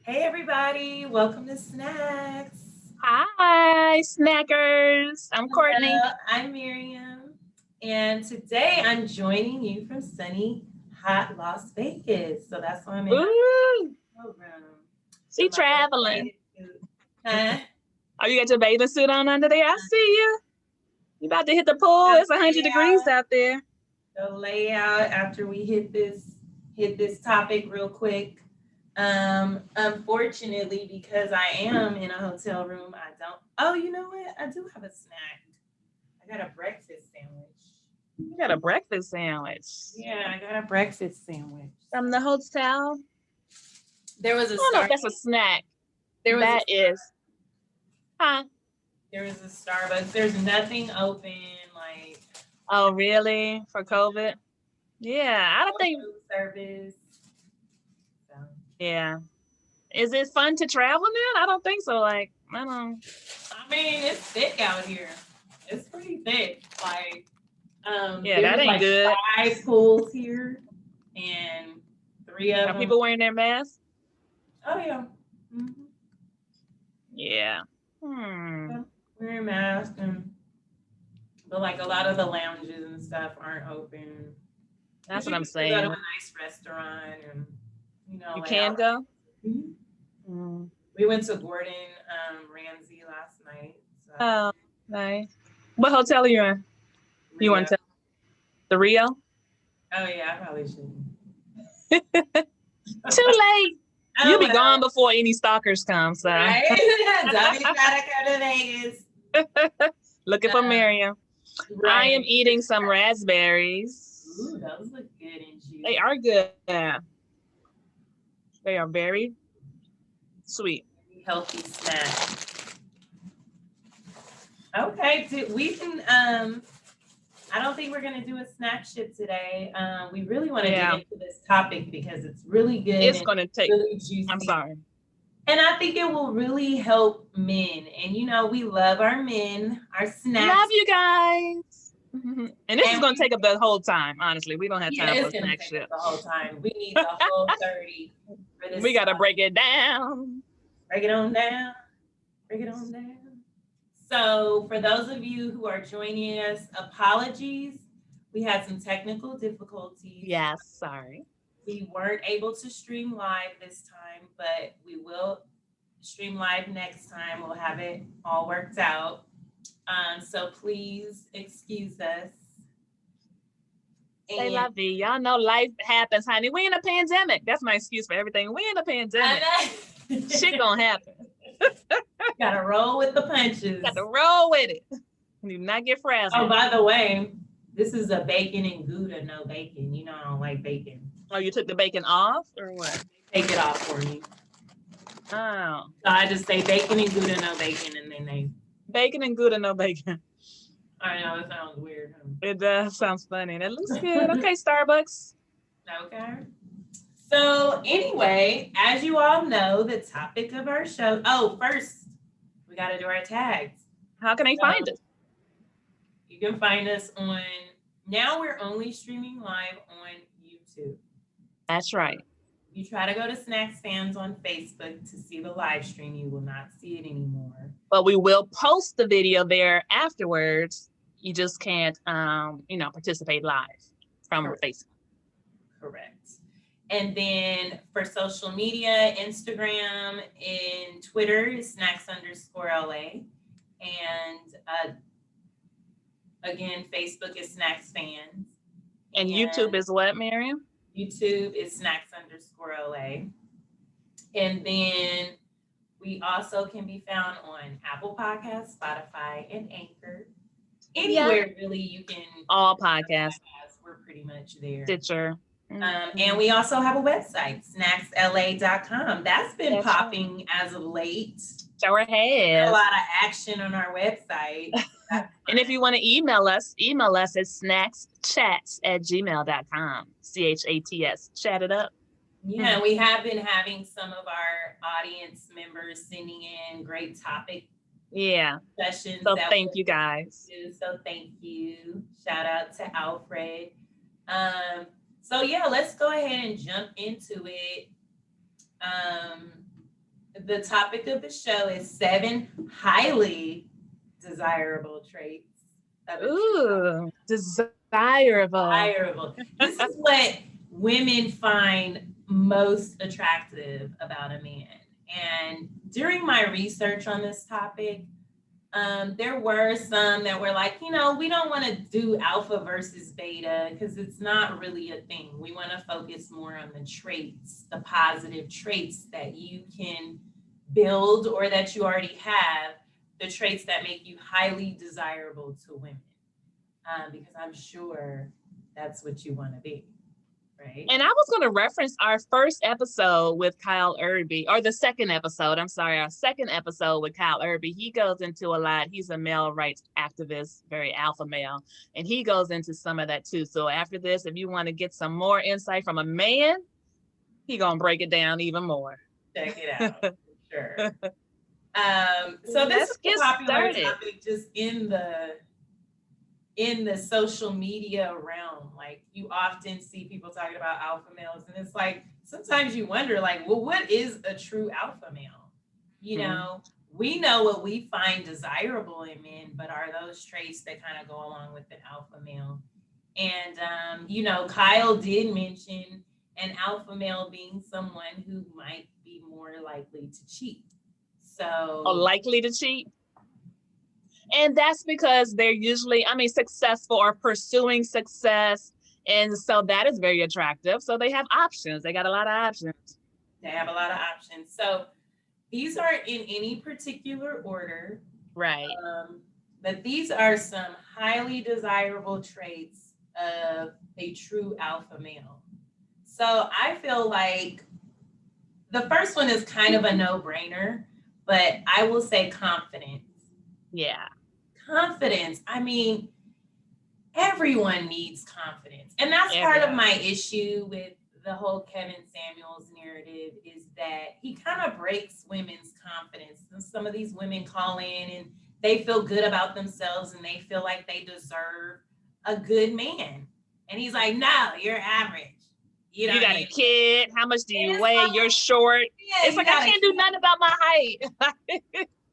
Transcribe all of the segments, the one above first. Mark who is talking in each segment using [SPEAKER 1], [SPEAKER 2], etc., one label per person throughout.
[SPEAKER 1] Hey everybody, welcome to Snacks.
[SPEAKER 2] Hi, snackers. I'm Courtney.
[SPEAKER 1] Hello, I'm Miriam, and today I'm joining you from sunny, hot Las Vegas. So that's why I'm in my
[SPEAKER 2] Ooh,
[SPEAKER 1] program
[SPEAKER 2] she
[SPEAKER 1] with my little
[SPEAKER 2] traveling.
[SPEAKER 1] bathing suit. Huh?
[SPEAKER 2] Oh, you got your bathing suit on under there? I see you. You about to hit the pool?
[SPEAKER 1] The
[SPEAKER 2] It's 100 degrees
[SPEAKER 1] layout,
[SPEAKER 2] out there.
[SPEAKER 1] the layout after we hit this topic real quick. Unfortunately, because I am in a hotel room, I don't. Oh, you know what? I do have a snack. I got a breakfast sandwich.
[SPEAKER 2] You got a breakfast sandwich
[SPEAKER 1] Yeah, I got a breakfast sandwich.
[SPEAKER 2] from the hotel.
[SPEAKER 1] There was a
[SPEAKER 2] I don't know if
[SPEAKER 1] star.
[SPEAKER 2] that's a snack.
[SPEAKER 1] There was a
[SPEAKER 2] That is, huh?
[SPEAKER 1] there was a Starbucks. There's nothing open. Like
[SPEAKER 2] Oh, really? For COVID? Yeah, I
[SPEAKER 1] no
[SPEAKER 2] don't think.
[SPEAKER 1] food service. So,
[SPEAKER 2] Yeah. Is it fun to travel then? I don't think so. Like, I don't.
[SPEAKER 1] I mean, it's thick out here. It's pretty thick. Like,
[SPEAKER 2] Yeah, that
[SPEAKER 1] there's
[SPEAKER 2] ain't
[SPEAKER 1] like
[SPEAKER 2] good.
[SPEAKER 1] 5 pools here, and 3 of
[SPEAKER 2] Are
[SPEAKER 1] them.
[SPEAKER 2] people wearing their masks?
[SPEAKER 1] Oh yeah. hmm
[SPEAKER 2] Yeah.
[SPEAKER 1] yeah. Wearing masks but like a lot of the lounges and stuff aren't open. But
[SPEAKER 2] That's what
[SPEAKER 1] you
[SPEAKER 2] I'm
[SPEAKER 1] can still go to a
[SPEAKER 2] saying.
[SPEAKER 1] nice restaurant and
[SPEAKER 2] You
[SPEAKER 1] lay out.
[SPEAKER 2] can go.
[SPEAKER 1] Mhm.
[SPEAKER 2] Mm.
[SPEAKER 1] We went to Gordon Ramsay last night. So
[SPEAKER 2] Oh, nice. What hotel are you in? You want
[SPEAKER 1] Rio.
[SPEAKER 2] to the Rio?
[SPEAKER 1] Oh yeah, I probably shouldn't.
[SPEAKER 2] Too late.
[SPEAKER 1] Oh
[SPEAKER 2] You'll be
[SPEAKER 1] well,
[SPEAKER 2] gone before any stalkers come. So
[SPEAKER 1] right. Don't be trying to go to Vegas.
[SPEAKER 2] looking for Miriam. I am
[SPEAKER 1] Right.
[SPEAKER 2] eating some raspberries.
[SPEAKER 1] Ooh, those look good and juicy.
[SPEAKER 2] They are good. They are very sweet.
[SPEAKER 1] Healthy snack. Okay, we can. I don't think we're gonna do a snack ship today. We really want to dig
[SPEAKER 2] Yeah,
[SPEAKER 1] into this topic because it's really good
[SPEAKER 2] it's
[SPEAKER 1] and
[SPEAKER 2] gonna take.
[SPEAKER 1] really
[SPEAKER 2] I'm
[SPEAKER 1] juicy.
[SPEAKER 2] sorry.
[SPEAKER 1] And I think it will really help men. And we love our men, our
[SPEAKER 2] Love
[SPEAKER 1] snacks.
[SPEAKER 2] you guys. And this is
[SPEAKER 1] And
[SPEAKER 2] gonna take up the whole time. Honestly, we don't have
[SPEAKER 1] yeah,
[SPEAKER 2] time for
[SPEAKER 1] it's
[SPEAKER 2] a
[SPEAKER 1] gonna
[SPEAKER 2] snack
[SPEAKER 1] take us
[SPEAKER 2] ship.
[SPEAKER 1] the whole time. We need the whole 30 for
[SPEAKER 2] We
[SPEAKER 1] this
[SPEAKER 2] gotta
[SPEAKER 1] stuff.
[SPEAKER 2] break it down.
[SPEAKER 1] Break it on down. Break it on down. So, for those of you who are joining us, apologies. We had some technical difficulties.
[SPEAKER 2] Yes, sorry.
[SPEAKER 1] We weren't able to stream live this time, but we will stream live next time. We'll have it all worked out. So please excuse us.
[SPEAKER 2] They
[SPEAKER 1] And
[SPEAKER 2] love me. Y'all know life happens, honey. We in a pandemic. That's my excuse for everything. We in a pandemic. Shit gonna happen.
[SPEAKER 1] gotta roll with the punches.
[SPEAKER 2] Got to roll with it. Do not get
[SPEAKER 1] Oh,
[SPEAKER 2] frazzled.
[SPEAKER 1] by the way, this is a bacon and Gouda, no bacon. I don't like bacon.
[SPEAKER 2] Oh, you took the bacon off or what?
[SPEAKER 1] Take it off for me.
[SPEAKER 2] Oh,
[SPEAKER 1] So I just say bacon and Gouda, no bacon, and then they.
[SPEAKER 2] bacon and Gouda, no bacon.
[SPEAKER 1] I know it sounds weird.
[SPEAKER 2] It does. Sounds funny. And it looks good. Okay, Starbucks.
[SPEAKER 1] Okay. So anyway, as you all know, the topic of our show. Oh, first we got to do our tags.
[SPEAKER 2] How can they find us?
[SPEAKER 1] You can find us on. Now we're only streaming live on YouTube.
[SPEAKER 2] That's right.
[SPEAKER 1] You try to go to Snacks Fans on Facebook to see the live stream. You will not see it anymore.
[SPEAKER 2] But we will post the video there afterwards. You just can't, participate live from Facebook.
[SPEAKER 1] Correct. And then for social media, Instagram and Twitter is snacks_LA. And again, Facebook is Snacks Fans.
[SPEAKER 2] And YouTube is what, Miriam?
[SPEAKER 1] YouTube is snacks_LA. And then we also can be found on Apple Podcasts, Spotify, and Anchor. Anywhere really you can.
[SPEAKER 2] All podcasts.
[SPEAKER 1] We're pretty much there.
[SPEAKER 2] Stitcher.
[SPEAKER 1] And we also have a website, snacksla.com. That's been popping as of late.
[SPEAKER 2] Sure has.
[SPEAKER 1] A lot of action on our website.
[SPEAKER 2] And if you want to email us at snackschats@gmail.com. CHATS. Chat it up.
[SPEAKER 1] Yeah, we have been having some of our audience members sending in great topic sessions.
[SPEAKER 2] So thank you guys.
[SPEAKER 1] So thank you. Shout out to Alfred. So yeah, let's go ahead and jump into it. the topic of the show is 7 highly desirable traits of a true
[SPEAKER 2] Desirable.
[SPEAKER 1] desirable. This is what women find most attractive about a man. And during my research on this topic, there were some that were like, we don't want to do alpha versus beta because it's not really a thing. We want to focus more on the traits, the positive traits that you can build or that you already have, the traits that make you highly desirable to women. Because I'm sure that's what you want to be, right?
[SPEAKER 2] And I was going to reference our first episode with Kyle Irby, or the second episode. I'm sorry, our second episode with Kyle Irby. He goes into a lot. He's a male rights activist, very alpha male, and he goes into some of that too. So after this, if you want to get some more insight from a man, he gonna break it down even more.
[SPEAKER 1] Check it out, for sure. So this
[SPEAKER 2] Let's
[SPEAKER 1] is a popular
[SPEAKER 2] started.
[SPEAKER 1] topic just in the social media realm. Like, you often see people talking about alpha males, and it's like sometimes you wonder, like, well, what is a true alpha male? We know what we find desirable in men, but are those traits that kind of go along with an alpha male? And Kyle did mention an alpha male being someone who might be more likely to cheat. So
[SPEAKER 2] likely to cheat. And that's because they're usually, successful or pursuing success. And so that is very attractive. So they have options. They got a lot of options.
[SPEAKER 1] They have a lot of options. So these aren't in any particular order.
[SPEAKER 2] Right.
[SPEAKER 1] But these are some highly desirable traits of a true alpha male. So I feel like the first one is kind of a no-brainer, but I will say confidence.
[SPEAKER 2] Yeah.
[SPEAKER 1] Confidence. I mean, everyone needs confidence. And that's part of my issue with the whole Kevin Samuels narrative, is that he kind of breaks women's confidence. And some of these women call in and they feel good about themselves and they feel like they deserve a good man. And he's like, no, you're average.
[SPEAKER 2] You got a kid. How much do you weigh? You're short. Yeah, it's like, I can't do nothing about my height.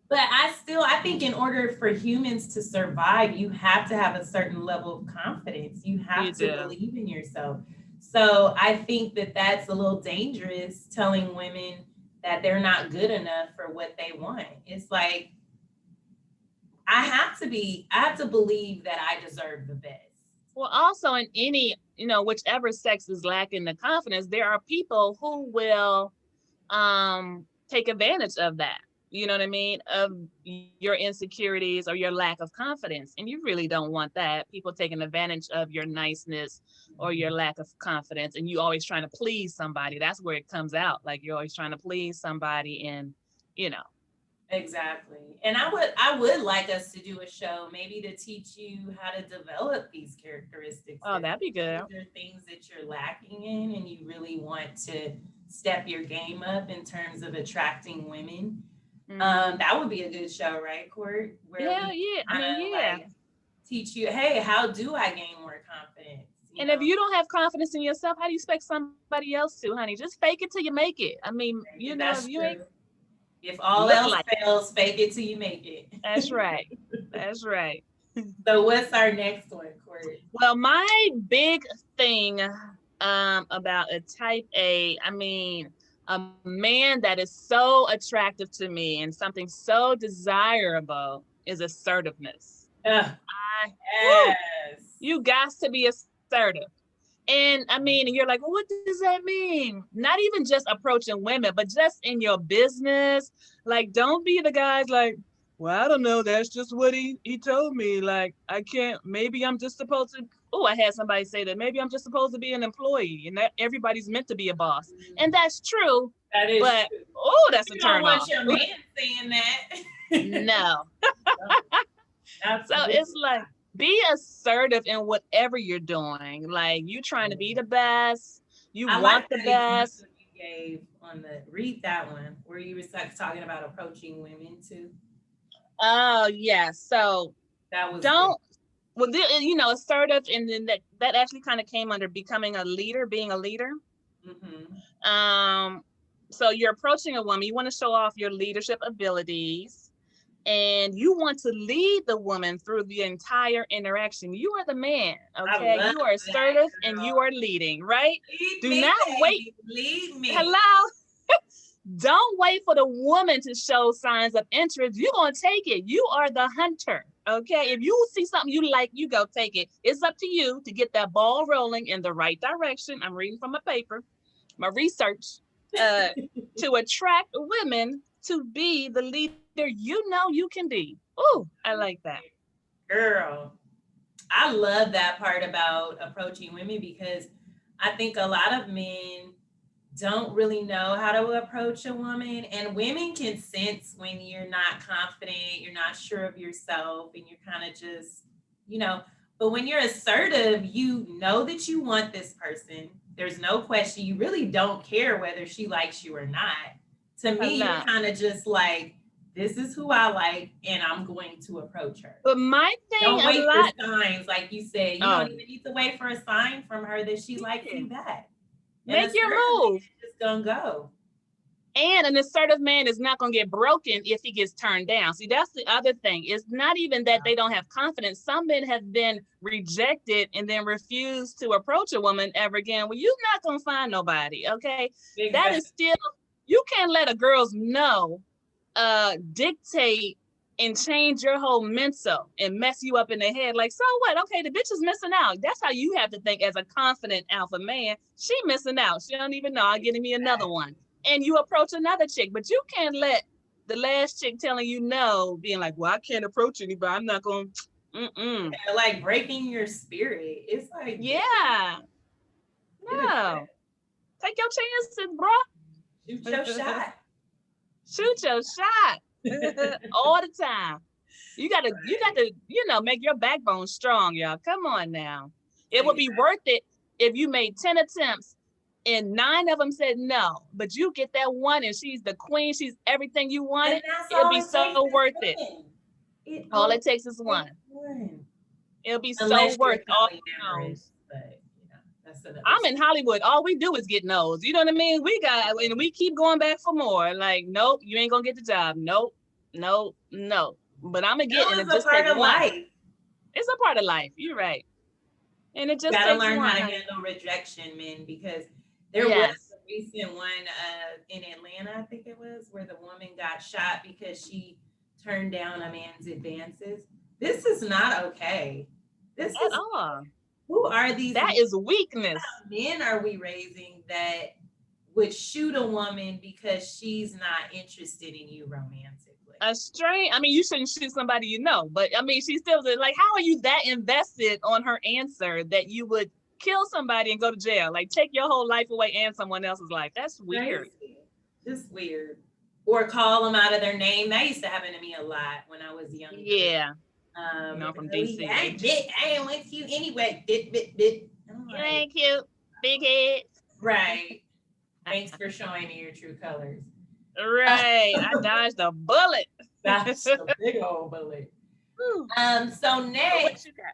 [SPEAKER 1] But I think in order for humans to survive, you have to have a certain level of confidence. You have to believe in yourself. So I think that that's a little dangerous, telling women that they're not good enough for what they want. It's like, I have to believe that I deserve the best.
[SPEAKER 2] Well, also in any, whichever sex is lacking the confidence, there are people who will take advantage of that. You know what I mean? Of your insecurities or your lack of confidence. And you really don't want that. People taking advantage of your niceness or your lack of confidence. And you always trying to please somebody. That's where it comes out. Like, you're always trying to please somebody and,
[SPEAKER 1] Exactly. And I would like us to do a show maybe to teach you how to develop these characteristics.
[SPEAKER 2] Oh, that'd be good.
[SPEAKER 1] If there are things that you're lacking in and you really want to step your game up in terms of attracting women. That would be a good show, right, Court?
[SPEAKER 2] Where
[SPEAKER 1] like, teach you, hey, how do I gain more confidence?
[SPEAKER 2] And if you don't have confidence in yourself, how do you expect somebody else to, honey? Just fake it till you make it. I mean,
[SPEAKER 1] that's
[SPEAKER 2] if you
[SPEAKER 1] true.
[SPEAKER 2] ain't.
[SPEAKER 1] If all else fails, fake it till you make it.
[SPEAKER 2] That's right. That's right.
[SPEAKER 1] So what's our next one, Court?
[SPEAKER 2] Well, my big thing about a type A, a man that is so attractive to me and something so desirable is assertiveness.
[SPEAKER 1] Yes.
[SPEAKER 2] You got to be assertive. And you're like, well, what does that mean? Not even just approaching women, but just in your business. Like, don't be the guys like, well, I don't know. That's just what he told me. Like, I can't, maybe I'm just supposed to. Oh, I had somebody say that maybe I'm just supposed to be an employee and that everybody's meant to be a boss. And that's true.
[SPEAKER 1] That is
[SPEAKER 2] but,
[SPEAKER 1] true.
[SPEAKER 2] Oh, that's a turn off.
[SPEAKER 1] You don't want your man saying that.
[SPEAKER 2] No. So it's like, be assertive in whatever you're doing. Like, you trying to be the best. You want the best.
[SPEAKER 1] You gave read that one where you were talking about approaching women too.
[SPEAKER 2] Oh yeah. So
[SPEAKER 1] that was
[SPEAKER 2] assertive, and then that actually kind of came under becoming a leader, being a leader.
[SPEAKER 1] Mm-hmm.
[SPEAKER 2] So you're approaching a woman, you want to show off your leadership abilities, and you want to lead the woman through the entire interaction. You are the man,
[SPEAKER 1] I
[SPEAKER 2] okay?
[SPEAKER 1] love
[SPEAKER 2] You are
[SPEAKER 1] that,
[SPEAKER 2] assertive and you
[SPEAKER 1] girl.
[SPEAKER 2] are leading, right?
[SPEAKER 1] Lead
[SPEAKER 2] Do
[SPEAKER 1] me,
[SPEAKER 2] not wait.
[SPEAKER 1] baby. Lead me.
[SPEAKER 2] Hello? Don't wait for the woman to show signs of interest. You're going to take it. You are the hunter, okay? If you see something you like, you go take it. It's up to you to get that ball rolling in the right direction. I'm reading from a paper, my research, uh, to attract women to be the leader you know you can be. Ooh, I like that.
[SPEAKER 1] Girl, I love that part about approaching women because I think a lot of men don't really know how to approach a woman, and women can sense when you're not confident, you're not sure of yourself, and you're kind of just, you know, but when you're assertive, you know that you want this person. There's no question. You really don't care whether she likes you or not. To me, you're
[SPEAKER 2] Hello.
[SPEAKER 1] kind of just like, this is who I like, and I'm going to approach her.
[SPEAKER 2] But my thing
[SPEAKER 1] Don't
[SPEAKER 2] a
[SPEAKER 1] wait for
[SPEAKER 2] lot,
[SPEAKER 1] signs, like you said. You don't
[SPEAKER 2] oh,
[SPEAKER 1] even need to wait for a sign from her that she likes
[SPEAKER 2] yeah.
[SPEAKER 1] you back. And a
[SPEAKER 2] Make your
[SPEAKER 1] certain man
[SPEAKER 2] move.
[SPEAKER 1] is just gonna go.
[SPEAKER 2] And an assertive man is not going to get broken if he gets turned down. See, that's the other thing. It's not even that they don't have confidence. Some men have been rejected and then refused to approach a woman ever again. Well, you're not going to find nobody, okay? That is
[SPEAKER 1] Exactly.
[SPEAKER 2] still, you can't let a girl's no dictate and change your whole mental and mess you up in the head. Like, so what? Okay, the bitch is missing out. That's how you have to think as a confident alpha man. She missing out. She don't even know. I'm getting me another one. And you approach another chick, but you can't let the last chick telling you no, being like, well, I can't approach anybody. I'm not going to,
[SPEAKER 1] Yeah, like breaking your spirit. It's like,
[SPEAKER 2] yeah,
[SPEAKER 1] get a
[SPEAKER 2] no.
[SPEAKER 1] grip.
[SPEAKER 2] Take your chances,
[SPEAKER 1] Shoot your
[SPEAKER 2] bro.
[SPEAKER 1] shot.
[SPEAKER 2] Shoot your shot all the time. You got to, make your backbone strong, y'all. Come on now. It would be worth it if you made 10 attempts and 9 of them said no, but you get that one and she's the queen, she's everything you
[SPEAKER 1] And
[SPEAKER 2] wanted.
[SPEAKER 1] that's
[SPEAKER 2] It'd
[SPEAKER 1] all
[SPEAKER 2] be
[SPEAKER 1] it
[SPEAKER 2] so
[SPEAKER 1] takes is
[SPEAKER 2] worth it.
[SPEAKER 1] one. It
[SPEAKER 2] All it
[SPEAKER 1] only
[SPEAKER 2] takes is
[SPEAKER 1] takes
[SPEAKER 2] one.
[SPEAKER 1] one.
[SPEAKER 2] It'll be so
[SPEAKER 1] Unless you're
[SPEAKER 2] worth all
[SPEAKER 1] polyamorous,
[SPEAKER 2] those.
[SPEAKER 1] but that's another
[SPEAKER 2] I'm
[SPEAKER 1] story.
[SPEAKER 2] in Hollywood. All we do is get no's. You know what I mean? And we keep going back for more. Like, nope, you ain't gonna get the job. Nope, nope, no. But I'm gonna get,
[SPEAKER 1] No
[SPEAKER 2] and
[SPEAKER 1] is
[SPEAKER 2] it
[SPEAKER 1] a
[SPEAKER 2] just
[SPEAKER 1] part
[SPEAKER 2] take
[SPEAKER 1] of
[SPEAKER 2] one.
[SPEAKER 1] life.
[SPEAKER 2] It's a part of life. You're right. And it
[SPEAKER 1] You
[SPEAKER 2] just
[SPEAKER 1] gotta
[SPEAKER 2] takes
[SPEAKER 1] learn how
[SPEAKER 2] one,
[SPEAKER 1] to
[SPEAKER 2] honey.
[SPEAKER 1] handle rejection, men, because there was
[SPEAKER 2] Yes.
[SPEAKER 1] a recent one in Atlanta, I think it was, where the woman got shot because she turned down a man's advances. This is not okay. This
[SPEAKER 2] At
[SPEAKER 1] is
[SPEAKER 2] all.
[SPEAKER 1] who are these
[SPEAKER 2] That is weakness.
[SPEAKER 1] men are we raising that would shoot a woman because she's not interested in you romantically?
[SPEAKER 2] I mean, you shouldn't shoot somebody you know, but I mean, she still like, how are you that invested on her answer that you would kill somebody and go to jail? Like, take your whole life away and someone else's life. That's weird.
[SPEAKER 1] Crazy. Just weird. Or call them out of their name. That used to happen to me a lot when I was younger.
[SPEAKER 2] Yeah. I'm from
[SPEAKER 1] Really,
[SPEAKER 2] DC.
[SPEAKER 1] I ain't with you anyway. Bit. I'm
[SPEAKER 2] You
[SPEAKER 1] like,
[SPEAKER 2] ain't cute. Big head.
[SPEAKER 1] right. Thanks for showing me your true colors.
[SPEAKER 2] Right. I dodged a bullet.
[SPEAKER 1] That's a big old bullet. So
[SPEAKER 2] So what
[SPEAKER 1] next,
[SPEAKER 2] you got?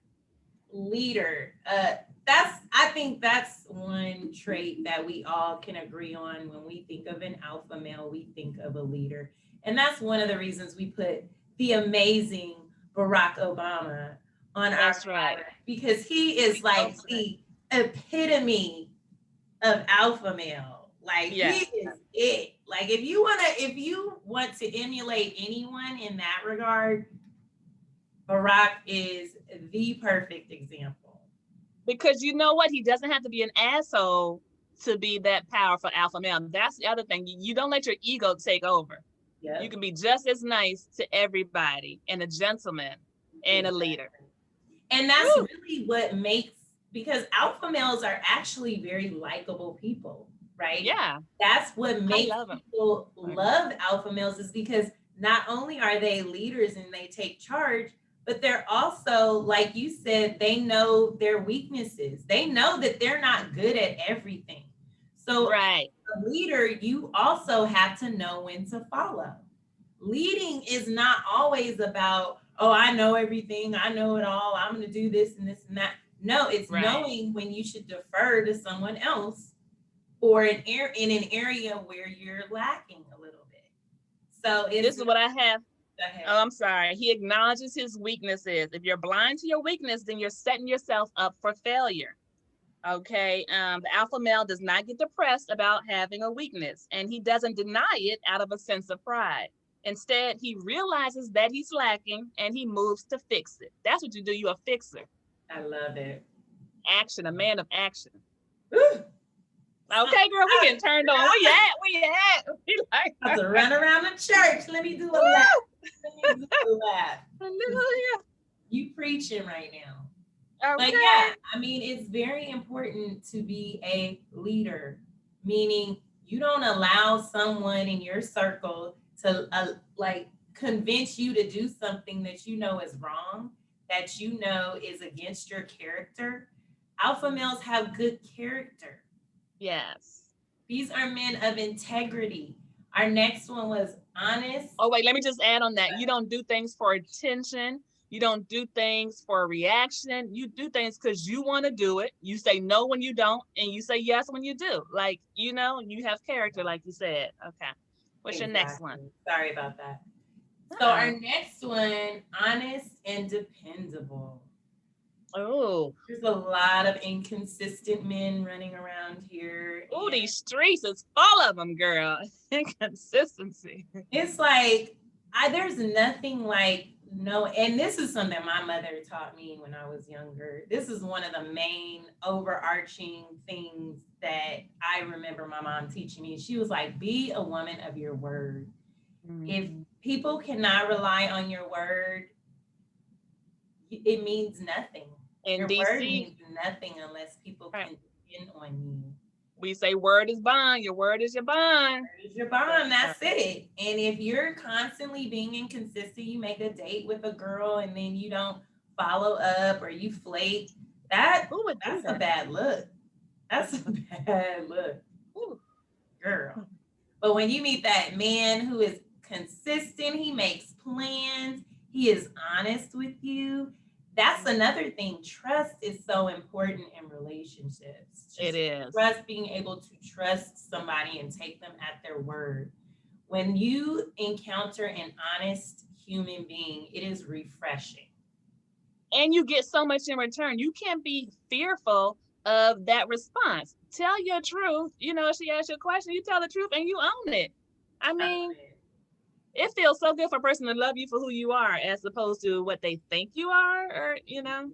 [SPEAKER 1] leader. I think that's one trait that we all can agree on. When we think of an alpha male, we think of a leader. And that's one of the reasons we put the amazing Barack Obama on our
[SPEAKER 2] That's right.
[SPEAKER 1] ballot, because he is like the epitome of alpha male. Like he
[SPEAKER 2] Yes.
[SPEAKER 1] is it. Like if you want to emulate anyone in that regard, Barack is the perfect example.
[SPEAKER 2] Because you know what? He doesn't have to be an asshole to be that powerful alpha male. That's the other thing. You don't let your ego take over. You
[SPEAKER 1] Yep.
[SPEAKER 2] can be just as nice to everybody and a gentleman and a
[SPEAKER 1] Exactly.
[SPEAKER 2] leader.
[SPEAKER 1] And that's
[SPEAKER 2] Woo.
[SPEAKER 1] really what makes, because alpha males are actually very likable people, right?
[SPEAKER 2] Yeah.
[SPEAKER 1] That's what
[SPEAKER 2] I
[SPEAKER 1] makes
[SPEAKER 2] love him.
[SPEAKER 1] people love alpha males, is because not only are they leaders and they take charge, but they're also, like you said, they know their weaknesses. They know that they're not good at everything. So,
[SPEAKER 2] Right.
[SPEAKER 1] as a leader, you also have to know when to follow. Leading is not always about, oh, I know everything, I know it all, I'm going to do this and this and that. No, it's
[SPEAKER 2] Right.
[SPEAKER 1] knowing when you should defer to someone else or in an area where you're lacking a little bit. So
[SPEAKER 2] This is what I have.
[SPEAKER 1] Go ahead.
[SPEAKER 2] Oh, I'm sorry. He acknowledges his weaknesses. If you're blind to your weakness, then you're setting yourself up for failure. Okay. The alpha male does not get depressed about having a weakness, and he doesn't deny it out of a sense of pride. Instead, he realizes that he's lacking and he moves to fix it. That's what you do. You're a fixer.
[SPEAKER 1] I love it.
[SPEAKER 2] Action, a man of action.
[SPEAKER 1] Woo.
[SPEAKER 2] Okay, girl, we getting turned on. Where you at? Where you at? We like
[SPEAKER 1] I have to run around the church. Let me do a lap. Let me do a lap.
[SPEAKER 2] Hallelujah.
[SPEAKER 1] You preaching right now.
[SPEAKER 2] Okay.
[SPEAKER 1] But yeah, I mean, it's very important to be a leader, meaning you don't allow someone in your circle to like convince you to do something that you know is wrong, that you know is against your character. Alpha males have good character.
[SPEAKER 2] Yes.
[SPEAKER 1] These are men of integrity. Our next one was honest.
[SPEAKER 2] Oh, wait, let me just add on that. You don't do things for attention. You don't do things for a reaction. You do things because you want to do it. You say no when you don't, and you say yes when you do. Like, you know, you have character, like you said. Okay. What's your next one?
[SPEAKER 1] Sorry about that. So our next one, honest and dependable.
[SPEAKER 2] Oh.
[SPEAKER 1] There's a lot of inconsistent men running around here.
[SPEAKER 2] Oh, these streets is full of them, girl. Inconsistency.
[SPEAKER 1] It's like, there's nothing like, no, and this is something that my mother taught me when I was younger. This is one of the main overarching things that I remember my mom teaching me. She was like, be a woman of your word. Mm-hmm. If people cannot rely on your word, it means nothing.
[SPEAKER 2] In
[SPEAKER 1] your
[SPEAKER 2] DC,
[SPEAKER 1] word means nothing unless people can depend on you.
[SPEAKER 2] We say word is bond. Your word is your bond.
[SPEAKER 1] Word is your bond. That's it. And if you're constantly being inconsistent, you make a date with a girl and then you don't follow up or you flake, that's a bad look. That's a bad look. Ooh, girl. But when you meet that man who is consistent, he makes plans, he is honest with you. That's another thing. Trust is so important in relationships.
[SPEAKER 2] It is.
[SPEAKER 1] Trust, being able to trust somebody and take them at their word. When you encounter an honest human being, it is refreshing.
[SPEAKER 2] And you get so much in return. You can't be fearful of that response. Tell your truth. You know, if she asks you a question, you tell the truth and you own it. I mean, it feels so good for a person to love you for who you are as opposed to what they think you are, or, you know.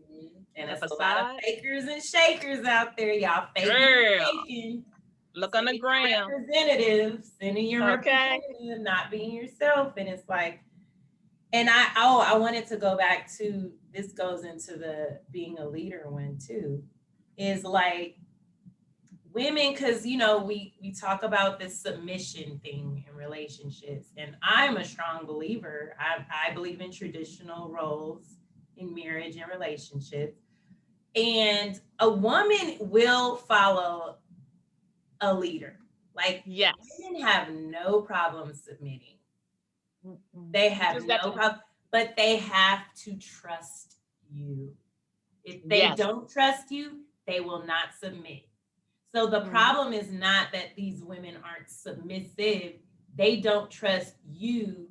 [SPEAKER 1] And there's a lot of fakers and shakers out there, y'all. Faking.
[SPEAKER 2] Look on the ground.
[SPEAKER 1] Representatives, sending your representative, not being yourself. And it's like, and I wanted to go back to, this goes into the being a leader one too, is like, women, because, you know, we talk about this submission thing in relationships, and I'm a strong believer. I believe in traditional roles in marriage and relationships, and a woman will follow a leader. Like, yes, women have no problem submitting. They have no problem, but they have to trust you. If they don't trust you, they will not submit. So the problem is not that these women aren't submissive. They don't trust you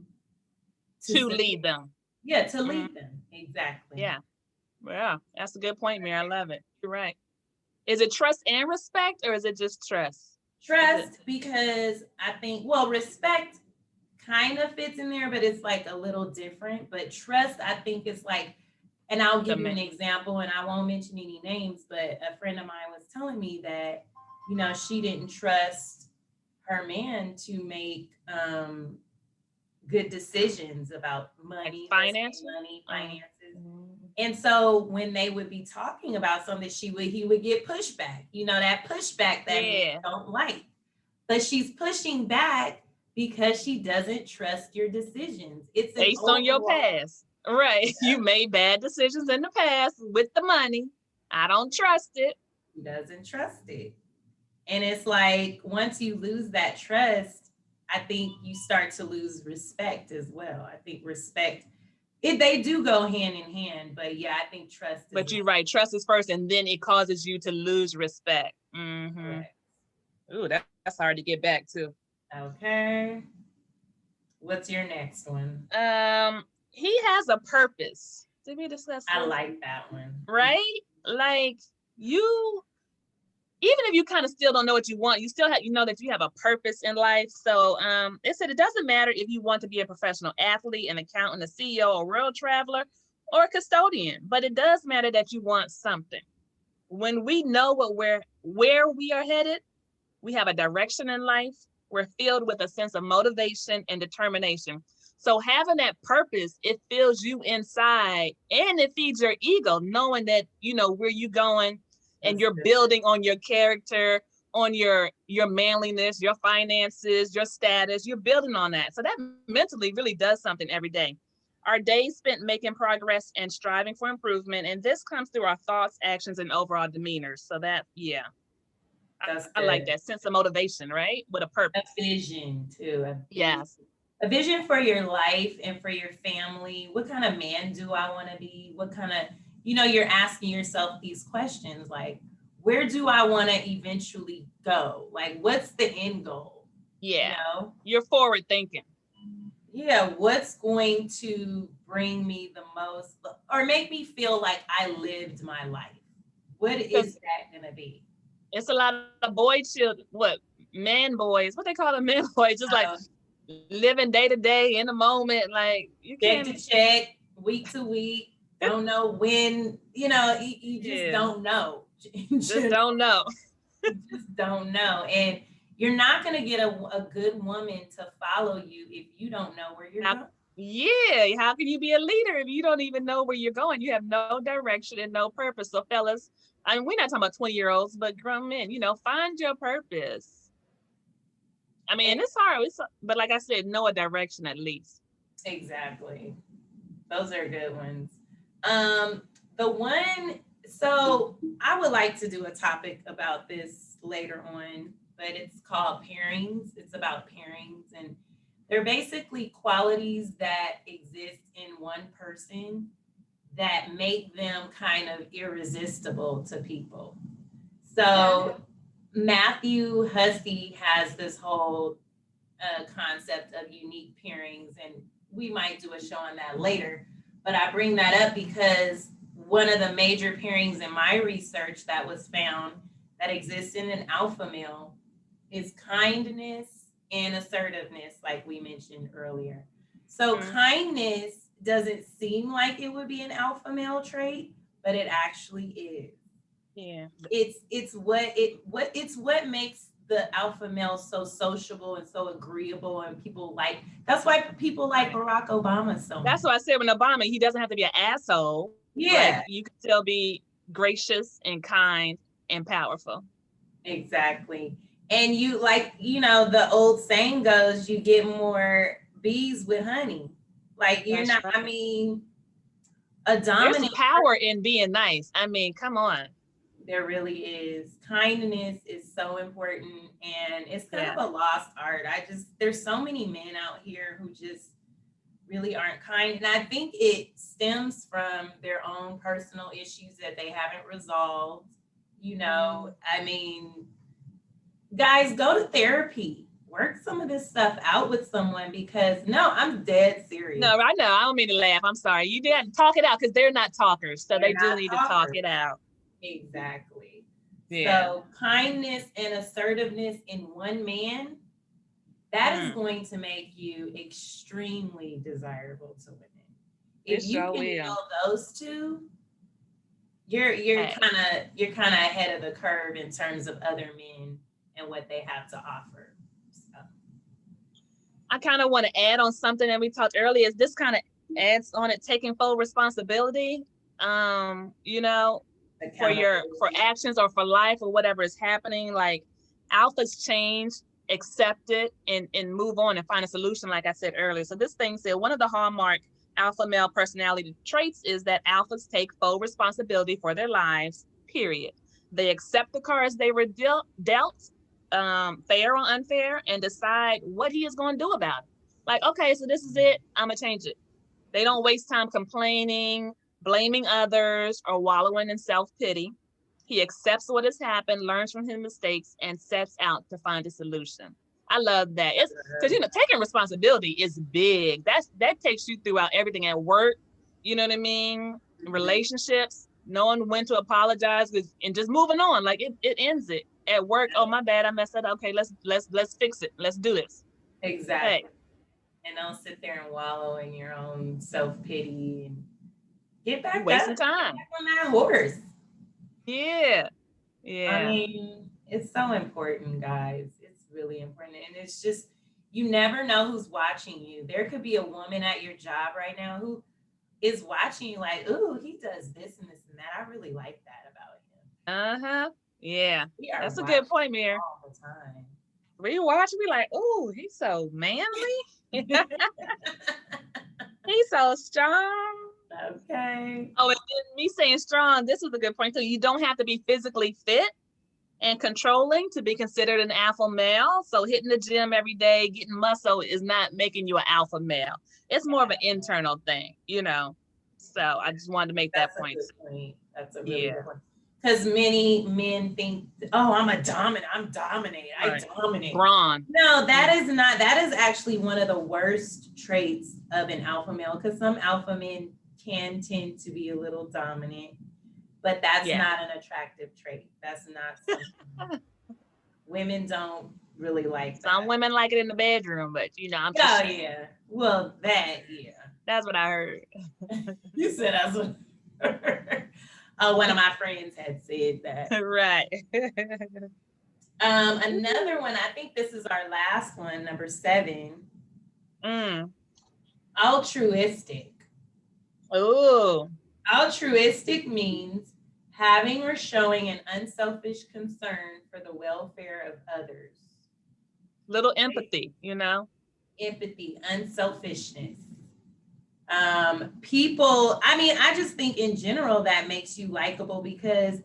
[SPEAKER 2] to lead them.
[SPEAKER 1] Yeah, to lead them. Exactly.
[SPEAKER 2] Yeah. Well, that's a good point, Mary. I love it. You're right. Is it trust and respect, or is it just trust?
[SPEAKER 1] Trust, because I think, well, respect kind of fits in there, but it's like a little different. But trust, I think, is like, and I'll give you an example, and I won't mention any names, but a friend of mine was telling me that, you know, she didn't trust her man to make good decisions about money, finances. And so when they would be talking about something, he would get pushback, you know, that pushback that men don't like. But she's pushing back because she doesn't trust your decisions. It's
[SPEAKER 2] based on your past. Right. Yeah. You made bad decisions in the past with the money. I don't trust it.
[SPEAKER 1] He doesn't trust it. And it's like, once you lose that trust, I think you start to lose respect as well. I think respect, they do go hand in hand, but yeah, I think trust.
[SPEAKER 2] But you're right. Trust is first, and then it causes you to lose respect. Mm-hmm. Ooh, that's hard to get back to.
[SPEAKER 1] Okay. What's your next one?
[SPEAKER 2] He has a purpose. Did we discuss
[SPEAKER 1] I
[SPEAKER 2] this?
[SPEAKER 1] like that one.
[SPEAKER 2] Right? Like you, even if you kind of still don't know what you want, you still have, you know that you have a purpose in life. So it said it doesn't matter if you want to be a professional athlete, an accountant, a CEO, a world traveler, or a custodian, but it does matter that you want something. When we know where we are headed, we have a direction in life. We're filled with a sense of motivation and determination. So having that purpose, it fills you inside and it feeds your ego, knowing that you know where you're going and
[SPEAKER 1] That's
[SPEAKER 2] you're
[SPEAKER 1] good.
[SPEAKER 2] building on your character, on your manliness, your finances, your status. You're building on that. So that mentally really does something every day. Our days spent making progress and striving for improvement. And this comes through our thoughts, actions, and overall demeanor. So that, yeah,
[SPEAKER 1] That's
[SPEAKER 2] I like
[SPEAKER 1] good.
[SPEAKER 2] that sense of motivation, right? With a
[SPEAKER 1] A
[SPEAKER 2] purpose.
[SPEAKER 1] vision too.
[SPEAKER 2] Yes.
[SPEAKER 1] A vision for your life and for your family. What kind of man do I want to be? What kind of, you're asking yourself these questions like, where do I want to eventually go? Like, what's the end goal? You
[SPEAKER 2] Yeah.
[SPEAKER 1] know?
[SPEAKER 2] You're forward thinking.
[SPEAKER 1] Yeah, what's going to bring me the most or make me feel like I lived my life? What is
[SPEAKER 2] Because
[SPEAKER 1] that going to be?
[SPEAKER 2] it's a lot of boy children, what, man boys, what they call them, man boys, just like
[SPEAKER 1] Uh,
[SPEAKER 2] living day to day in the moment. Like you
[SPEAKER 1] Check to
[SPEAKER 2] can't,
[SPEAKER 1] check, week to week. Don't know when, you just
[SPEAKER 2] yeah,
[SPEAKER 1] don't know.
[SPEAKER 2] just don't know.
[SPEAKER 1] You just don't know. And you're not going to get a good woman to follow you if you don't know where you're
[SPEAKER 2] How,
[SPEAKER 1] going.
[SPEAKER 2] yeah, how can you be a leader if you don't even know where you're going? You have no direction and no purpose. So, fellas, I mean, we're not talking about 20-year-olds, but grown men, find your purpose. I mean,
[SPEAKER 1] And
[SPEAKER 2] it's hard, but like I said, know a direction at least.
[SPEAKER 1] exactly. Those are good ones. Um, the one, so I would like to do a topic about this later on, but it's called pairings. It's about pairings, and they're basically qualities that exist in one person that make them kind of irresistible to people.
[SPEAKER 2] Okay.
[SPEAKER 1] So Matthew Hussey has this whole concept of unique pairings, and we might do a show on that later. But I bring that up because one of the major pairings in my research that was found that exists in an alpha male is kindness and assertiveness, like we mentioned earlier. So
[SPEAKER 2] Mm-hmm.
[SPEAKER 1] kindness doesn't seem like it would be an alpha male trait, but it actually is.
[SPEAKER 2] Yeah.
[SPEAKER 1] It's what makes the alpha male so sociable and so agreeable, and people like, that's why people like
[SPEAKER 2] Right.
[SPEAKER 1] Barack Obama so much.
[SPEAKER 2] That's why I said with Obama, he doesn't have to be an asshole. Like
[SPEAKER 1] Yeah,
[SPEAKER 2] you can still be gracious and kind and powerful.
[SPEAKER 1] exactly. And you, like, the old saying goes, you get more bees with honey. Like, you're
[SPEAKER 2] That's
[SPEAKER 1] not,
[SPEAKER 2] right.
[SPEAKER 1] I mean, a
[SPEAKER 2] There's
[SPEAKER 1] dominant.
[SPEAKER 2] power in being nice. I mean, come on.
[SPEAKER 1] There really is. Kindness is so important, and it's kind
[SPEAKER 2] Yeah.
[SPEAKER 1] of a lost art. There's so many men out here who just really aren't kind. And I think it stems from their own personal issues that they haven't resolved.
[SPEAKER 2] Mm.
[SPEAKER 1] I mean, guys, go to therapy, work some of this stuff out with someone, because no, I'm dead serious.
[SPEAKER 2] No, I know. I don't mean to laugh. I'm sorry. You didn't talk it out because they're not talkers. So
[SPEAKER 1] They're
[SPEAKER 2] they do
[SPEAKER 1] not
[SPEAKER 2] need to talk
[SPEAKER 1] talkers.
[SPEAKER 2] it out.
[SPEAKER 1] Exactly.
[SPEAKER 2] Yeah.
[SPEAKER 1] So, kindness and assertiveness in one man, that is
[SPEAKER 2] Mm.
[SPEAKER 1] going to make you extremely desirable to women.
[SPEAKER 2] It
[SPEAKER 1] If you
[SPEAKER 2] sure
[SPEAKER 1] can
[SPEAKER 2] will.
[SPEAKER 1] nail those two, you're
[SPEAKER 2] Hey,
[SPEAKER 1] kind of ahead of the curve in terms of other men and what they have to offer. So,
[SPEAKER 2] I kind of want to add on something that we talked earlier. Is this kind of adds on it taking full responsibility? You know, for
[SPEAKER 1] accountability.
[SPEAKER 2] actions or for life or whatever is happening. Like alphas change, accept it, and move on and find a solution. Like I said earlier. So this thing said one of the hallmark alpha male personality traits is that alphas take full responsibility for their lives. Period. They accept the cards they were dealt, fair or unfair, and decide what he is going to do about it. Like, okay, so this is it. I'm gonna change it. They don't waste time complaining, blaming others, or wallowing in self pity. He accepts what has happened, learns from his mistakes, and sets out to find a solution. I love that. It's because taking responsibility is big. That takes you throughout everything at work. You know what I mean? Relationships, knowing when to apologize and just moving on. Like it ends it. At work, oh my bad, I messed that up. Okay, let's fix it. Let's do this.
[SPEAKER 1] Exactly. Hey. And don't sit there and wallow in your own self-pity and get back up.
[SPEAKER 2] Wasting time.
[SPEAKER 1] Get back on that horse.
[SPEAKER 2] Yeah.
[SPEAKER 1] I mean, it's so important, guys. It's really important. And it's just, you never know who's watching you. There could be a woman at your job right now who is watching you like, ooh, he does this and this and that. I really like that about him.
[SPEAKER 2] Uh-huh. Yeah. That's a good point, Mir.
[SPEAKER 1] All the time.
[SPEAKER 2] We watch, we like, ooh, he's so manly. He's so strong.
[SPEAKER 1] Okay.
[SPEAKER 2] Oh, and then me saying strong, this is a good point too. You don't have to be physically fit and controlling to be considered an alpha male. So hitting the gym every day, getting muscle is not making you an alpha male. It's more of an internal thing, you know. So I just wanted to make that point.
[SPEAKER 1] That's a really good point. Because many men think, oh, I'm dominant. I dominate.
[SPEAKER 2] Brawn.
[SPEAKER 1] No, that is actually one of the worst traits of an alpha male, because some alpha men can tend to be a little dominant, but that's not an attractive trait. That's not something women don't really like.
[SPEAKER 2] Some women like it in the bedroom, but you know, I'm just saying.
[SPEAKER 1] Yeah. Well,
[SPEAKER 2] that's what I heard.
[SPEAKER 1] You said that's what I heard. Oh, one of my friends had said that.
[SPEAKER 2] Right.
[SPEAKER 1] Another one, I think this is our last one, number 7. Altruistic.
[SPEAKER 2] Oh.
[SPEAKER 1] Altruistic means having or showing an unselfish concern for the welfare of others.
[SPEAKER 2] Little empathy, you know?
[SPEAKER 1] Empathy, unselfishness. People, I mean, I just think in general that makes you likable, because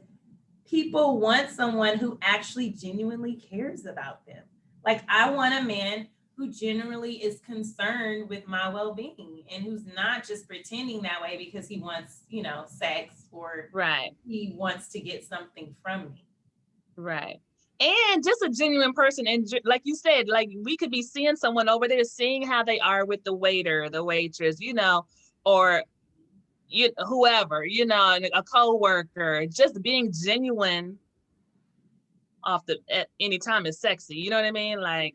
[SPEAKER 1] people want someone who actually genuinely cares about them. Like, I want a man who generally is concerned with my well-being and who's not just pretending that way because he wants, you know, sex or he wants to get something from me.
[SPEAKER 2] Right. And just a genuine person. And like you said, like we could be seeing someone over there, seeing how they are with the waiter, the waitress, you know, or whoever, you know, a coworker, just being genuine at any time is sexy. You know what I mean? Like,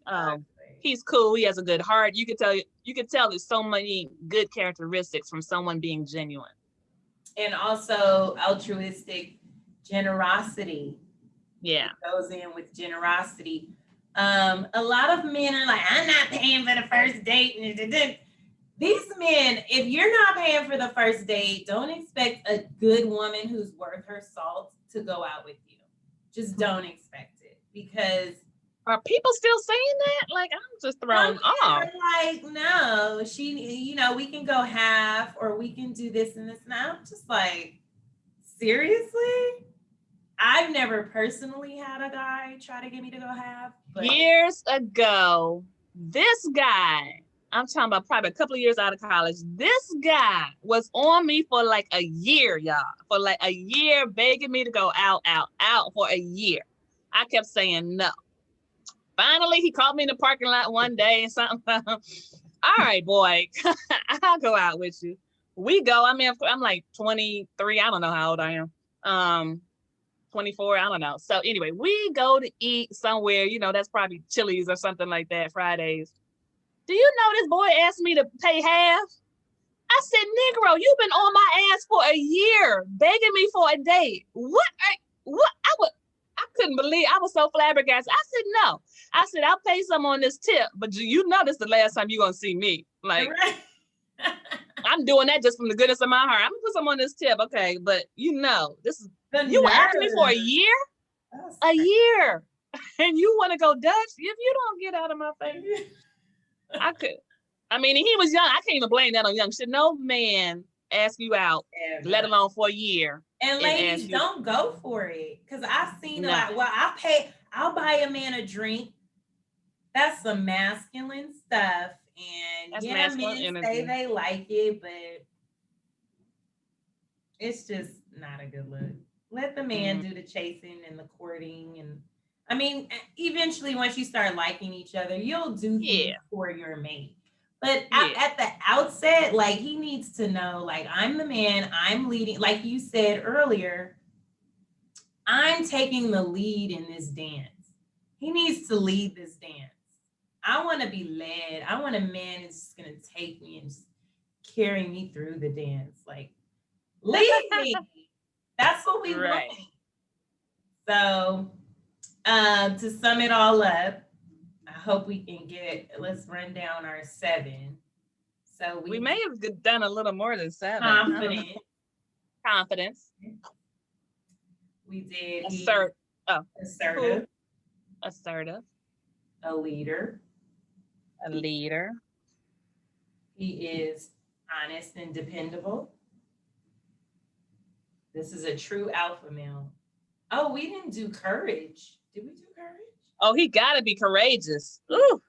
[SPEAKER 2] he's cool. He has a good heart. You could tell there's so many good characteristics from someone being genuine.
[SPEAKER 1] And also altruistic generosity.
[SPEAKER 2] Yeah.
[SPEAKER 1] It goes in with generosity. A lot of men are like, I'm not paying for the first date. These men, if you're not paying for the first date, don't expect a good woman who's worth her salt to go out with you. Just don't expect it, because
[SPEAKER 2] are people still saying that? Like, I'm just thrown off.
[SPEAKER 1] Like, no, you know, we can go half, or we can do this and this. And I'm just like, seriously? I've never personally had a guy try to get me to go half. But
[SPEAKER 2] years ago, this guy, I'm talking about probably a couple of years out of college, this guy was on me for like a year, y'all. For like a year, begging me to go out for a year. I kept saying no. Finally, he called me in the parking lot one day and something. All right, boy, I'll go out with you. We go. I mean, I'm like 23. I don't know how old I am. 24, I don't know. So anyway, we go to eat somewhere, you know, that's probably Chili's or something like that, Fridays. Do you know this boy asked me to pay half? I said, Negro, you've been on my ass for a year, begging me for a date. What? I couldn't believe, I was so flabbergasted. I said, no. I said, I'll pay some on this tip, but you know this is the last time you're going to see me. Like, I'm doing that just from the goodness of my heart. I'm going to put some on this tip, okay, but you know, this is, you asked me for a year? A year. And you want to go Dutch? If you don't get out of my face. I could. I mean, he was young. I can't even blame that on young shit. No man ask you out, let alone for a year.
[SPEAKER 1] And ladies, don't go for it. Because I've seen like, well, I'll buy a man a drink. That's some masculine stuff. And that's men say they like it, but it's just not a good look. Let the man do the chasing and the courting. And I mean, eventually, once you start liking each other, you'll do things
[SPEAKER 2] Yeah.
[SPEAKER 1] for your mate. But
[SPEAKER 2] Yeah.
[SPEAKER 1] at the outset, like, he needs to know, like, I'm the man, I'm leading. Like you said earlier, I'm taking the lead in this dance. He needs to lead this dance. I want to be led. I want a man who's just going to take me and just carry me through the dance. Like, lead me. That's what we want.
[SPEAKER 2] Right.
[SPEAKER 1] So, to sum it all up, I hope we can let's run down our 7. So
[SPEAKER 2] We may have done a little more than 7.
[SPEAKER 1] confident.
[SPEAKER 2] Confidence.
[SPEAKER 1] We did
[SPEAKER 2] assertive.
[SPEAKER 1] assertive. A leader.
[SPEAKER 2] A leader.
[SPEAKER 1] He is honest and dependable. This is a true alpha male. Oh, we didn't do courage. Did we do courage?
[SPEAKER 2] Oh, he got to be courageous. Ooh.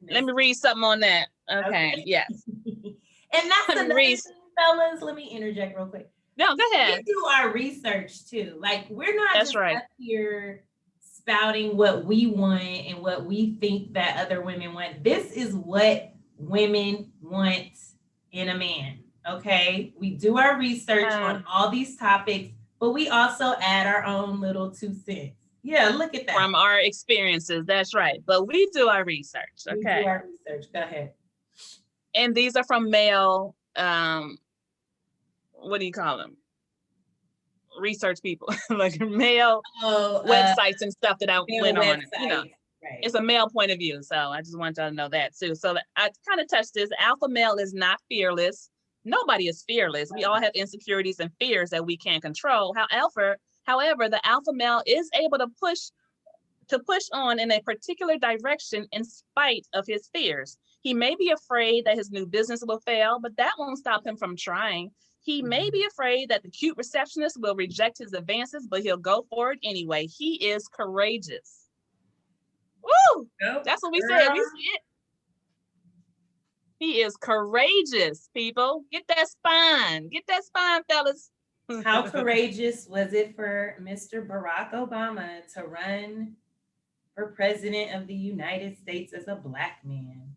[SPEAKER 2] Let me read something on that. Okay. Yes.
[SPEAKER 1] And that's another thing, fellas. Let me interject real quick.
[SPEAKER 2] No, go ahead.
[SPEAKER 1] We do our research too. Like, we're not
[SPEAKER 2] That's
[SPEAKER 1] just
[SPEAKER 2] right.
[SPEAKER 1] up here spouting what we want and what we think that other women want. This is what women want in a man. Okay. We do our research on all these topics, but we also add our own little 2 cents. Yeah, look at that.
[SPEAKER 2] From our experiences. That's right. But we do our research. Okay.
[SPEAKER 1] We do our research. Go ahead.
[SPEAKER 2] And these are from male, what do you call them? Research people, like male websites and stuff that I went on. You know, right. It's a male point of view. So I just want y'all to know that too. So I kind of touched this. Alpha male is not fearless. Nobody is fearless. We all have insecurities and fears that we can't control. However, the alpha male is able to push on in a particular direction in spite of his fears. He may be afraid that his new business will fail, but that won't stop him from trying. He may be afraid that the cute receptionist will reject his advances, but he'll go for it anyway. He is courageous. Woo! That's what we said. We see it. He is courageous, people. Get that spine. Get that spine, fellas.
[SPEAKER 1] How courageous was it for Mr. Barack Obama to run for president of the United States as a Black man?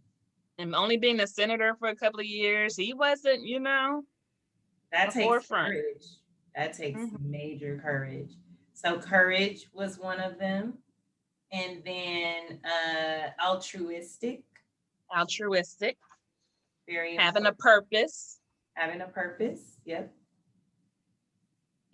[SPEAKER 2] And only being a senator for a couple of years, he wasn't, you know.
[SPEAKER 1] That takes courage. That takes major courage. So courage was one of them. And then altruistic. Very
[SPEAKER 2] having a purpose.
[SPEAKER 1] Yep.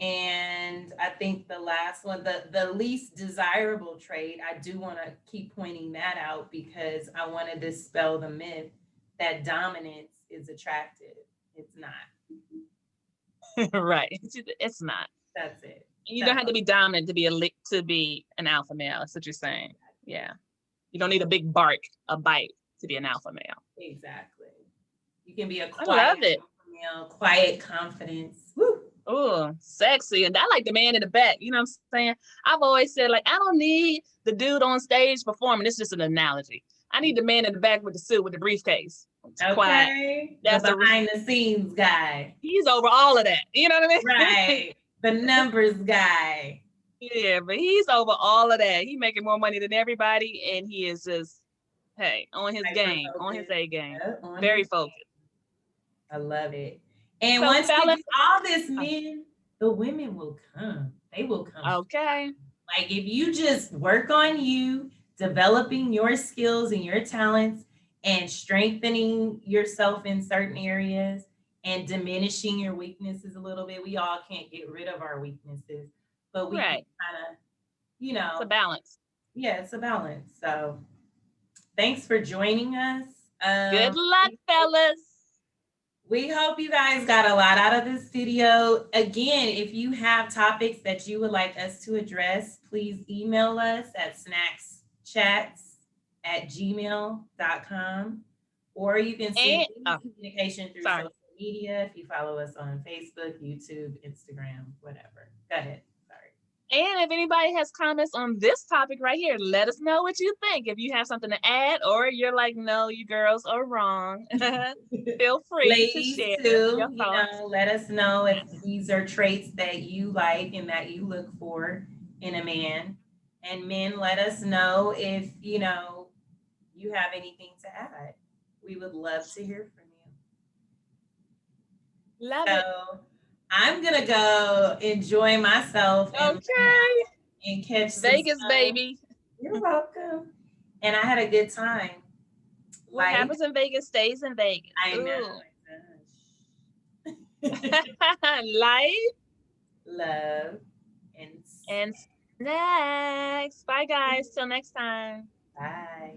[SPEAKER 1] And I think the last one, the least desirable trait, I do want to keep pointing that out because I want to dispel the myth that dominance is attractive. It's not.
[SPEAKER 2] Right. It's not.
[SPEAKER 1] That's it.
[SPEAKER 2] You don't have to be dominant to be an alpha male. That's what you're saying. Yeah. You don't need a big bite to be an alpha male.
[SPEAKER 1] Exactly. You can be a quiet
[SPEAKER 2] alpha
[SPEAKER 1] male, quiet confidence. Woo.
[SPEAKER 2] Oh, sexy. And I like the man in the back. You know what I'm saying? I've always said, like, I don't need the dude on stage performing. It's just an analogy. I need the man in the back with the suit, with the briefcase.
[SPEAKER 1] Okay. Quiet. That's the behind the scenes guy.
[SPEAKER 2] He's over all of that. You know what I mean?
[SPEAKER 1] Right. The numbers guy.
[SPEAKER 2] Yeah, but he's over all of that. He's making more money than everybody. And he is just, on his game, on his A game. Yeah, very focused.
[SPEAKER 1] I love it. And once you do all this, men, the women will come. They will come.
[SPEAKER 2] Okay.
[SPEAKER 1] Like, if you just work on you, developing your skills and your talents and strengthening yourself in certain areas and diminishing your weaknesses a little bit. We all can't get rid of our weaknesses, but we can kind of,
[SPEAKER 2] it's a balance.
[SPEAKER 1] Yeah, it's a balance. So thanks for joining us.
[SPEAKER 2] Good luck, fellas.
[SPEAKER 1] We hope you guys got a lot out of this video. Again, if you have topics that you would like us to address, please email us at snackschats@gmail.com, or you can send communication through social media if you follow us on Facebook, YouTube, Instagram, whatever. Go ahead. Sorry.
[SPEAKER 2] And if anybody has comments on this topic right here, let us know what you think. If you have something to add, or you're like, no, you girls are wrong, feel free to
[SPEAKER 1] Ladies
[SPEAKER 2] share
[SPEAKER 1] too,
[SPEAKER 2] your thoughts.
[SPEAKER 1] let us know if these are traits that you like and that you look for in a man. And men, let us know if, you have anything to add. We would love to hear from you.
[SPEAKER 2] Love it.
[SPEAKER 1] So I'm gonna go enjoy myself and
[SPEAKER 2] Okay.
[SPEAKER 1] and catch some
[SPEAKER 2] Vegas,
[SPEAKER 1] sun.
[SPEAKER 2] baby.
[SPEAKER 1] You're welcome. And I had a good time.
[SPEAKER 2] What
[SPEAKER 1] Life,
[SPEAKER 2] happens in Vegas stays in Vegas.
[SPEAKER 1] I
[SPEAKER 2] Ooh.
[SPEAKER 1] know.
[SPEAKER 2] Life
[SPEAKER 1] Love and
[SPEAKER 2] and snacks. Bye, guys. Till next time.
[SPEAKER 1] bye.